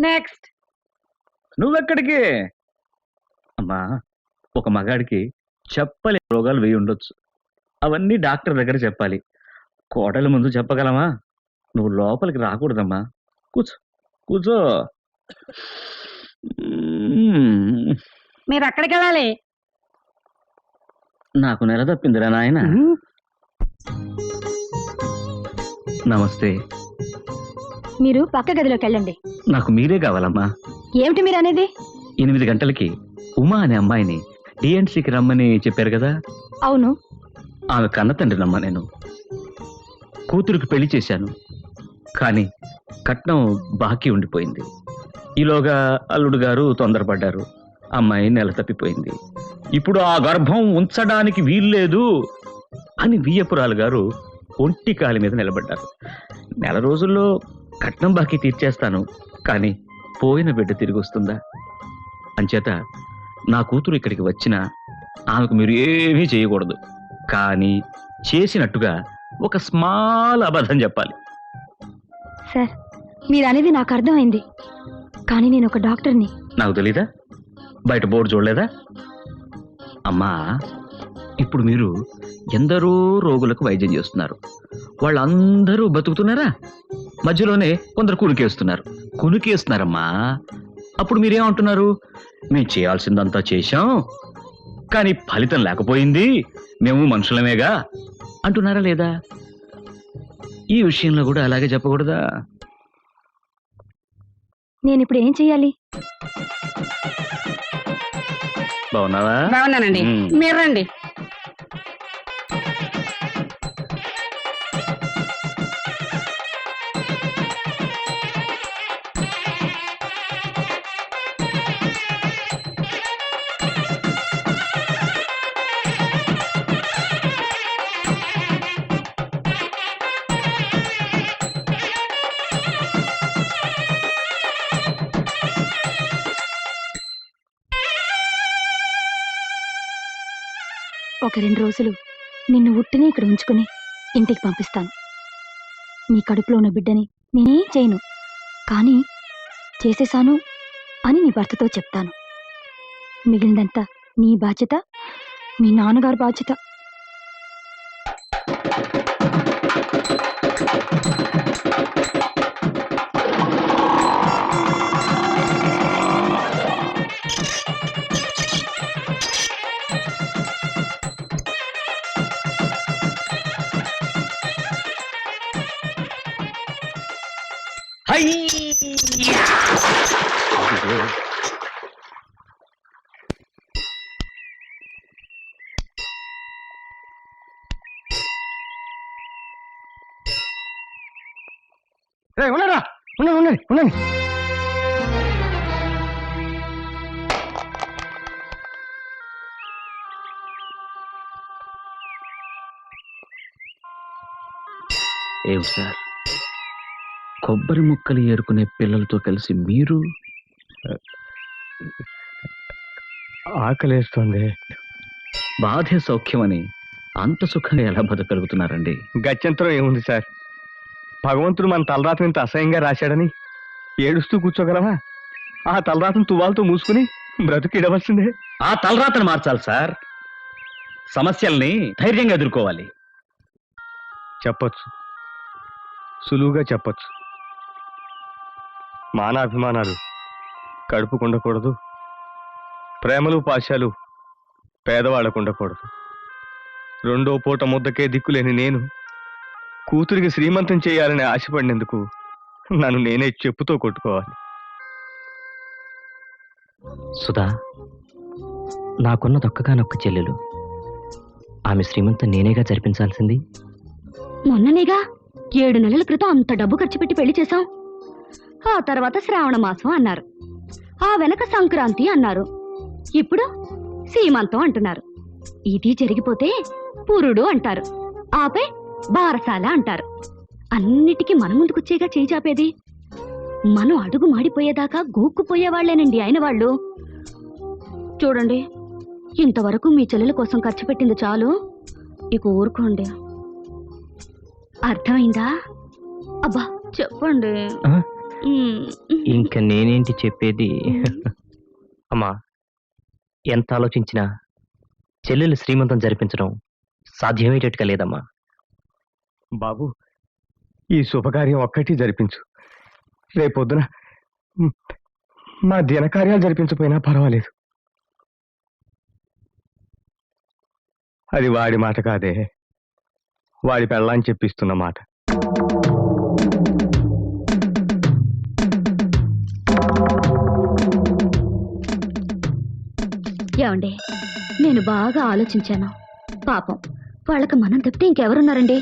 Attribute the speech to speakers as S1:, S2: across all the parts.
S1: Next.
S2: నువ్వెక్కడికి? అమ్మా, ఒక మగాడికి చెప్పలేని రోగాలు 1000 ఉండొచ్చు. అవన్నీ డాక్టర్ దగ్గర చెప్పాలి. కోడల ముందు చెప్పగలమా? నువ్వు లోపలికి రాకూడదమ్మా. కూర్చో, కూర్చో.
S1: మీరు అక్కడికి వెళ్ళాలి.
S2: నాకు నెల తప్పిందిరా నాయన. నమస్తే.
S3: మీరు పక్క గదిలోకి వెళ్ళండి.
S2: నాకు మీరే కావాలమ్మా.
S3: ఏమిటి మీరు అనేది?
S2: 8 గంటలకి ఉమా అనే అమ్మాయిని డిఎన్సీకి రమ్మని చెప్పారు కదా.
S3: అవును.
S2: ఆమె కన్న తండ్రినమ్మా నేను. కూతురికి పెళ్లి చేశాను, కానీ కట్నం బాకీ ఉండిపోయింది. ఈలోగా అల్లుడు గారు తొందరపడ్డారు. అమ్మాయి నెల తప్పిపోయింది. ఇప్పుడు ఆ గర్భం ఉంచడానికి వీల్లేదు అని వియ్యపురాలు గారు ఒంటి కాలి మీద నిలబడ్డారు. నెల రోజుల్లో కట్నం బాకీ తీర్చేస్తాను, కానీ పోయిన బిడ్డ తిరిగి వస్తుందా? అంచేత నా కూతురు ఇక్కడికి వచ్చినా ఆమెకు మీరు ఏమీ చేయకూడదు, కానీ చేసినట్టుగా ఒక స్మాల్ అబద్ధం చెప్పాలి.
S3: సార్, మీరు అనేది నాకు అర్థమైంది, కానీ నేను ఒక డాక్టర్ని.
S2: నాకు తెలీదా? బయట బోర్డు చూడలేదా? అమ్మా, ఇప్పుడు మీరు ఎందరో రోగులకు వైద్యం చేస్తున్నారు. వాళ్ళందరూ బతుకుతున్నారా? మధ్యలోనే కొందరు కునికేస్తున్నారమ్మా. అప్పుడు మీరేమంటున్నారు? మేము చేయాల్సిందంతా చేశాం, కానీ ఫలితం లేకపోయింది, మేము మనుషులమేగా అంటున్నారా లేదా? ఈ విషయంలో కూడా అలాగే చెప్పకూడదా?
S3: నేను ఇప్పుడు ఏం చెయ్యాలి?
S2: బాగున్నావా?
S1: బాగున్నానండి. మీరు రండి.
S3: ఒక 2 రోజులు నిన్ను ఉట్టిని ఇక్కడ ఉంచుకుని ఇంటికి పంపిస్తాను. నీ కడుపులో ఉన్న బిడ్డని నేనేం చేయను, కానీ చేసేశాను అని నీ భర్తతో చెప్తాను. మిగిలినంతా నీ బాధ్యత, మీ నాన్నగారు బాధ్యత.
S4: ఉండండి.
S2: ఏం సార్, కొబ్బరి ముక్కలు ఏరుకునే పిల్లలతో కలిసి మీరు?
S4: ఆకలేస్తుంది.
S2: బాధే సౌఖ్యమని అంత సుఖంగా ఎలా బతకగలుగుతున్నారండి?
S4: గత్యంతరం ఏముంది సార్? భగవంతుడు మన తలరాతను ఇంత అసహ్యంగా రాశాడని ఏడుస్తూ కూర్చోగలవా? ఆ తలరాతను తువాలతో మూసుకుని బ్రతుకిడవలసిందే.
S2: ఆ తలరాతను మార్చాలి సార్. సమస్యల్ని ధైర్యంగా ఎదుర్కోవాలి.
S4: చెప్పొచ్చు, సులువుగా చెప్పొచ్చు. మానాభిమానాలు కడుపుకు ఉండకూడదు, ప్రేమలు పాశాలు పేదవాళ్ళకు ఉండకూడదు. రెండో పూట ముద్దకే దిక్కులేని నేను కూతురికి శ్రీమంతం చేయాలని ఆశపడినందుకు నన్ను నేనే చెప్పుతో కొట్టుకోవాలి.
S5: సుధా, నాకున్నదొక్కగానొక్క చెల్లెలు. ఆమె శ్రీమంతం నేనేగా జరిపించాల్సింది.
S3: మొన్ననేగా 7 నెలల క్రితం అంత డబ్బు ఖర్చు పెట్టి పెళ్లి చేశాం. ఆ తర్వాత శ్రావణ మాసం అన్నారు, ఆ వెనక సంక్రాంతి అన్నారు, ఇప్పుడు సీమంతం అంటున్నారు. ఇది జరిగిపోతే పురుడు అంటారు, ఆపై బారసాల అంటారు. అన్నిటికీ మన ముందుకొచ్చేగా చేయి చాపేది. మనం అడుగు మాడిపోయేదాకా గోక్కుపోయేవాళ్లేనండి ఆయన వాళ్ళు. చూడండి, ఇంతవరకు మీ చెల్లెల కోసం ఖర్చు పెట్టింది చాలు, ఇక ఊరుకోండి. అర్థమైందా? అబ్బా చెప్పండి.
S5: ఇంకా నేనేంటి చెప్పేది? అమ్మా, ఎంత ఆలోచించినా చెల్లెలు శ్రీమంతం జరిపించడం సాధ్యమయ్యేటట్టుగా లేదమ్మా.
S4: బాబు, ఈ శుభకార్యం ఒక్కటి జరిపించు. రేపొద్దున మా దినకార్యాలు జరిపించకపోయినా పర్వాలేదు. అది వాడి మాట కాదే, వాడి పెళ్ళాన్ని చెప్పిస్తున్న మాట.
S3: ఏమండి, నేను బాగా ఆలోచించాను. పాపం వాళ్ళకి మనం తప్పితే ఇంకెవరున్నారండి?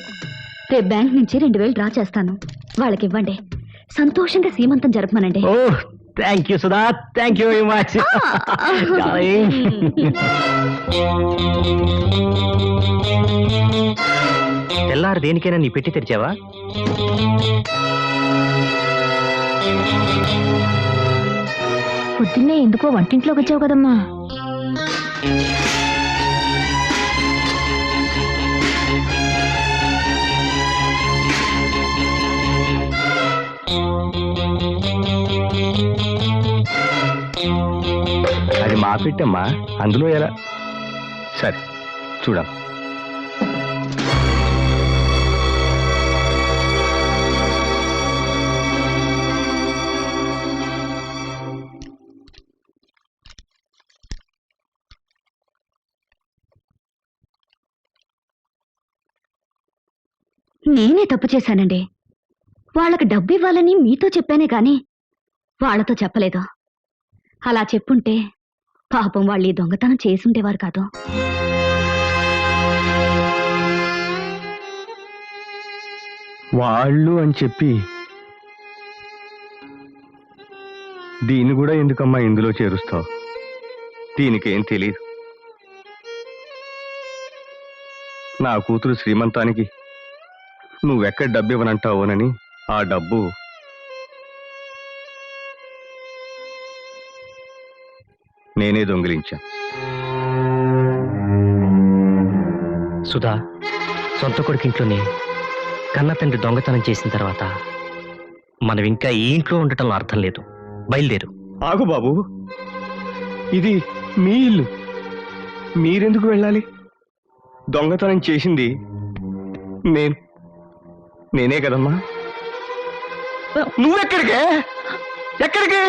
S3: రేపు బ్యాంక్ నుంచి 2000 డ్రా చేస్తాను, వాళ్ళకి ఇవ్వండి. సంతోషంగా సీమంతం జరపమనండి.
S5: Oh thank you Sudha, thank you very much. తెల్లారు దేనికైనా నీ పెట్టి తెరిచావా?
S3: పొద్దున్నే ఎందుకో వంటింట్లోకి వచ్చావు కదమ్మా.
S4: అది మా పెట్టమ్మా, అందులో ఎలా? సరే చూడమ్మా.
S3: నేనే తప్పు చేశానండి. వాళ్ళకి డబ్బు ఇవ్వాలని మీతో చెప్పానే గాని వాళ్ళతో చెప్పలేదు. అలా చెప్పుంటే పాపం వాళ్ళు ఈ దొంగతనం చేసుండేవారు కాదు.
S4: వాళ్ళు అని చెప్పి దీన్ని కూడా ఎందుకమ్మా ఇందులో చేరుస్తావు? దీనికేం తెలీదు. నా కూతురు శ్రీమంతానికి నువ్వెక్కడ డబ్బు ఇవ్వనంటావోనని ఆ డబ్బు నేనే దొంగిలించా.
S5: సుధా, సొంత కొడుకింట్లోనే కన్న తండ్రి దొంగతనం చేసిన తర్వాత మనం ఇంకా ఈ ఇంట్లో ఉండటంలో అర్థం లేదు. బయలుదేరు.
S4: ఆగు బాబు, ఇది మీ ఇల్లు, మీరెందుకు వెళ్ళాలి? దొంగతనం చేసింది నేనే కదమ్మా. నువ్వెక్కడికే? ఎక్కడికి?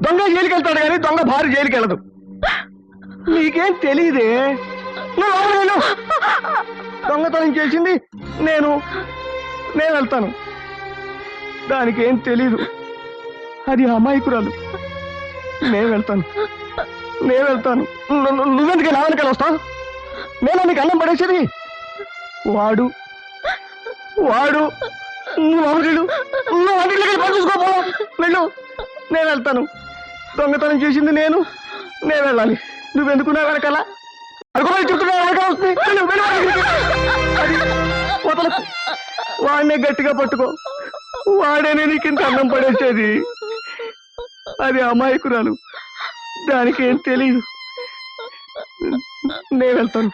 S4: దొంగ జైలుకి వెళ్తాడు కానీ దొంగ భార్య జైలుకి వెళ్ళదు. నీకేం తెలియదే? నువ్వు దొంగతనం చేసింది నేను వెళ్తాను. దానికేం తెలీదు, అది అమాయకురాలు. నేను వెళ్తాను. నువ్వెందుకు నా వెనకాల వస్తావు? నేను నీకు అన్నం పడేసేది. వాడు నువ్వు చూసుకోపో, వెళ్ళు. నేను వెళ్తాను. దొంగతనం చేసింది నేను వెళ్ళాలి. నువ్వెందుకు నా వెనకాల? వాడినే గట్టిగా పట్టుకో, వాడేనే నీకు ఇంత అన్నం పడేసేది. అది అమాయకురాలు, దానికేం తెలీదు. నేను వెళ్తాను.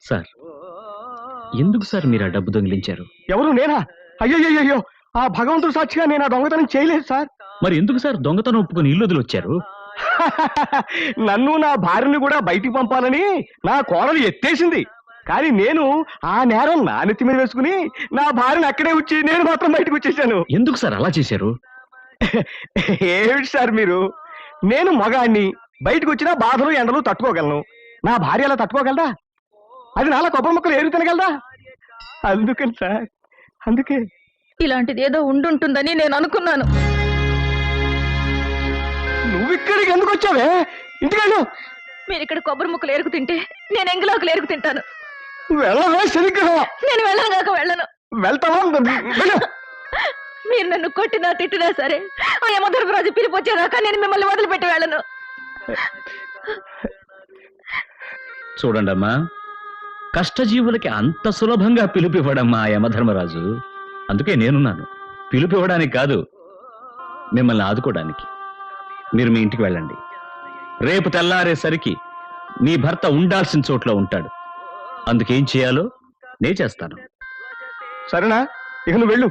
S2: సార్, ఎందుకు సార్ మీరు ఆ డబ్బు దొంగిలించారు?
S4: ఎవరు? నేనా? అయ్యో, ఆ భగవంతుడు సాక్షిగా నేను ఆ దొంగతనం చేయలేదు సార్.
S2: మరి ఎందుకు సార్ దొంగతనం ఒప్పుకొని ఇల్లు వదిలొచ్చారు?
S4: నన్ను నా భార్యని కూడా బయటికి పంపాలని నా కోడలు ఎత్తేసింది. కానీ నేను ఆ నేరం నా నెత్తి మీద వేసుకుని నా భార్యను అక్కడే వచ్చి నేను మాత్రం బయటకు వచ్చేసాను.
S2: ఎందుకు సార్ అలా చేశారు?
S4: ఏమిటి సార్ మీరు? నేను మగాణ్ణి, బయటకు వచ్చినా బాధలు ఎండలు తట్టుకోగలను. నా భార్య అలా తట్టుకోగలదా? అది నాలా కొబ్బరి ముక్కలు ఏరు తినగలదా? అందుకని సార్, అందుకే
S1: ఇలాంటిది ఏదో ఉండుంటుందని నేను అనుకున్నాను.
S4: నువ్వు ఇక్కడికి ఎందుకు వచ్చావే? ఇంటికెళ్ళు.
S1: మీరు ఇక్కడ కొబ్బరి ముక్కలు ఏరుకు తింటే నేను ఎంగిలోకి ఏరుకు తింటాను.
S4: వెళ్ళవే శనిగ్రహం.
S1: నేను వెళ్ళను కాక వెళ్ళను.
S4: వెళ్తావా?
S1: మీరు నన్ను కొట్టినా తిట్టినా సరే, ఆ యమధర్మరాజు పిలుపు వచ్చేదాకా నేను మిమ్మల్ని వదిలిపెట్టి వెళ్ళను.
S2: చూడండమ్మా, కష్టజీవులకి అంత సులభంగా పిలుపివ్వడమ్మా ఆ యమధర్మరాజు. అందుకే నేనున్నాను, పిలుపివ్వడానికి కాదు, మిమ్మల్ని ఆదుకోవడానికి. మీరు మీ ఇంటికి వెళ్ళండి. రేపు తెల్లారేసరికి మీ భర్త ఉండాల్సిన చోట్ల ఉంటాడు. అందుకేం చేయాలో నేను చేస్తాను.
S4: సరేనా? ఇక నువ్వు వెళ్ళు.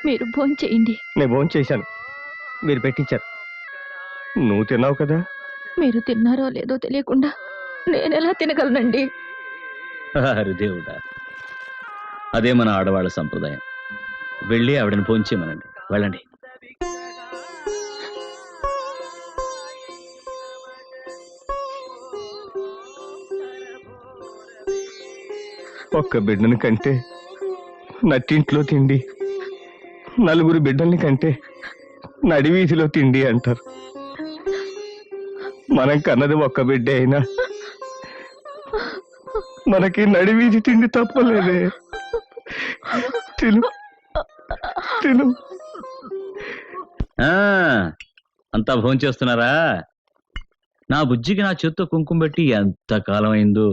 S1: మీరు భోంచేయండి.
S4: నేను భోజనం చేశాను, మీరు పెట్టించారు. నువ్వు తిన్నావు కదా.
S1: మీరు తిన్నారో లేదో తెలియకుండా నేనెలా తినగలనండి?
S2: అరే దేవుడా, అదే మన ఆడవాళ్ళ సంప్రదాయం. వెళ్ళి ఆవిడని భోంచేయమనండి. వెళ్ళండి.
S4: ఒక్క బిడ్డని కంటే నట్టింట్లో తిండి, నలుగురు బిడ్డల్ని కంటే నడివీధిలో తిండి అంటారు. మనం కన్నది ఒక్క బిడ్డ అయినా మనకి నడివీధి తిండి తప్పలేదే. తిను తిను.
S2: అంతా భోంచేస్తున్నారా? నా బుజ్జికి నా చేత్తో కుంకుమ పెట్టి ఎంత కాలం అయిందో.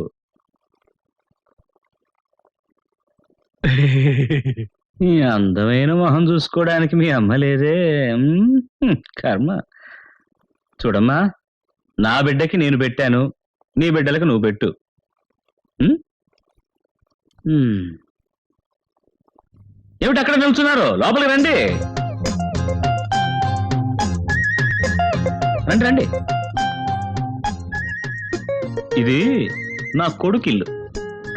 S2: మీ అందమైన మొహం చూసుకోవడానికి మీ అమ్మ లేదే. కర్మ. చూడమ్మా, నా బిడ్డకి నేను పెట్టాను, నీ బిడ్డలకు నువ్వు పెట్టు. ఏమిటి అక్కడ నిల్చున్నారు? లోపలికి రండి. రండి రండి. ఇది నా కొడుకు ఇల్లు,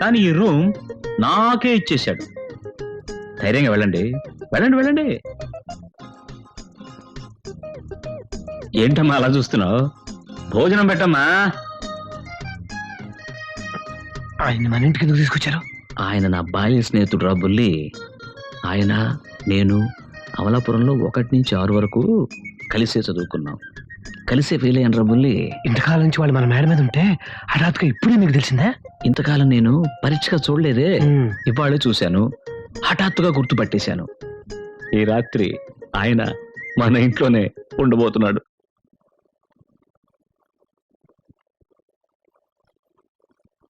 S2: కానీ ఈ రూమ్ నాకే ఇచ్చేశాడు. ధైర్యంగా వెళ్ళండి, వెళ్ళండి వెళ్ళండి. ఏంటమ్మా అలా చూస్తున్నావు? భోజనం పెట్టమ్మా.
S5: ఆయన మన ఇంటికి ఎందుకు తీసుకొచ్చారు?
S2: ఆయన నా బాల్య స్నేహితుడు రా బుల్లి. ఆయన నేను అమలాపురంలో 1 నుంచి 6 వరకు కలిసే చదువుకున్నాం, కలిసే ఫెయిల్ అయ్యాను రా బుల్లి.
S5: ఇంతకాలం నుంచి వాళ్ళు మన మేడ మీద ఉంటే హఠాత్తుగా ఇప్పుడే మీకు తెలిసిందా?
S2: ఇంతకాలం నేను పరీక్షగా చూడలేదే, ఇవాళే చూశాను, హఠాత్తుగా గుర్తుపట్టేశాను. ఈ రాత్రి ఆయన మన ఇంట్లోనే ఉండబోతున్నాడు.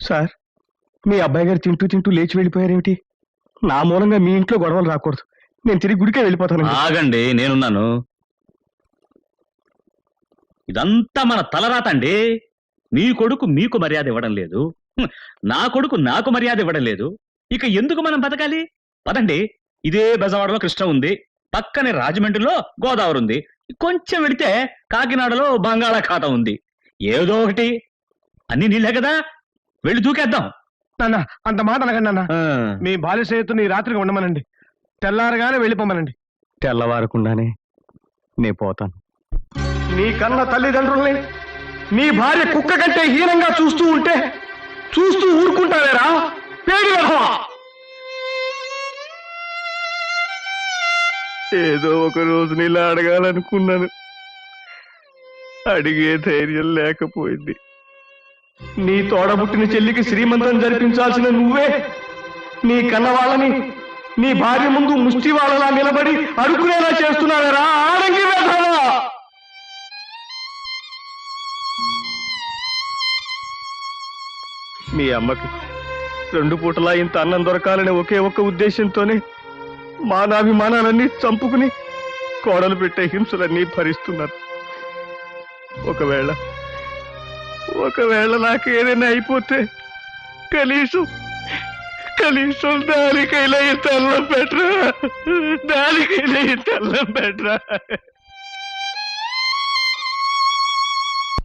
S4: సార్, మీ అబ్బాయి గారు తింటూ తింటూ లేచి వెళ్ళిపోయారేమిటి? నా మూలంగా మీ ఇంట్లో గొడవలు రాకూడదు. నేను తిరిగి గుడికే వెళ్ళిపోతాను.
S2: ఆగండి, నేనున్నాను. ఇదంతా మన తలరాత అండి. మీ కొడుకు మీకు మర్యాద ఇవ్వడం లేదు, నా కొడుకు నాకు మర్యాద ఇవ్వడం లేదు. ఇక ఎందుకు మనం బతకాలి? పదండి. ఇదే బెజవాడలో కృష్ణ ఉంది, పక్కనే రాజమండ్రిలో గోదావరి ఉంది, కొంచెం వెళితే కాకినాడలో బంగాళాఖాతం ఉంది. ఏదో ఒకటి, అన్ని నీళ్ళే కదా, వెళ్ళి దూకేద్దాం.
S4: నాన్న, అంత మాట అనగండి నాన్న. మీ బాల్య స్నేహితుని రాత్రిగా ఉండమనండి, తెల్లారగానే వెళ్ళిపోమనండి. తెల్లవారకుండానే నే పోతాను. నీ కన్న తల్లిదండ్రుల్ని నీ భార్య కుక్క కంటే హీనంగా చూస్తూ ఉంటే చూస్తూ ఊరుకుంటావేరా పేడి వెధవా? ఏదో ఒక రోజు నీలా అడగాలనుకున్నాను, అడిగే ధైర్యం లేకపోయింది. నీ తోడబుట్టిన చెల్లికి శ్రీమంతం జరిపించాల్సిన నువ్వే నీ కన్నవాళ్ళని నీ భార్య ముందు ముష్టి వాళ్ళలా నిలబడి అడుక్కునేలా చేస్తున్నావేరా ఆడంగి వెధవా? మీ అమ్మకి 2 పూటలా ఇంత అన్నం దొరకాలనే ఒకే ఒక్క ఉద్దేశంతోనే మానాభిమానాలన్నీ చంపుకుని కోడలు పెట్టే హింసలన్నీ భరిస్తున్నారు. ఒకవేళ నాకు ఏదైనా అయిపోతే కనీసం దానికైనా తల్లం పెట్టరా.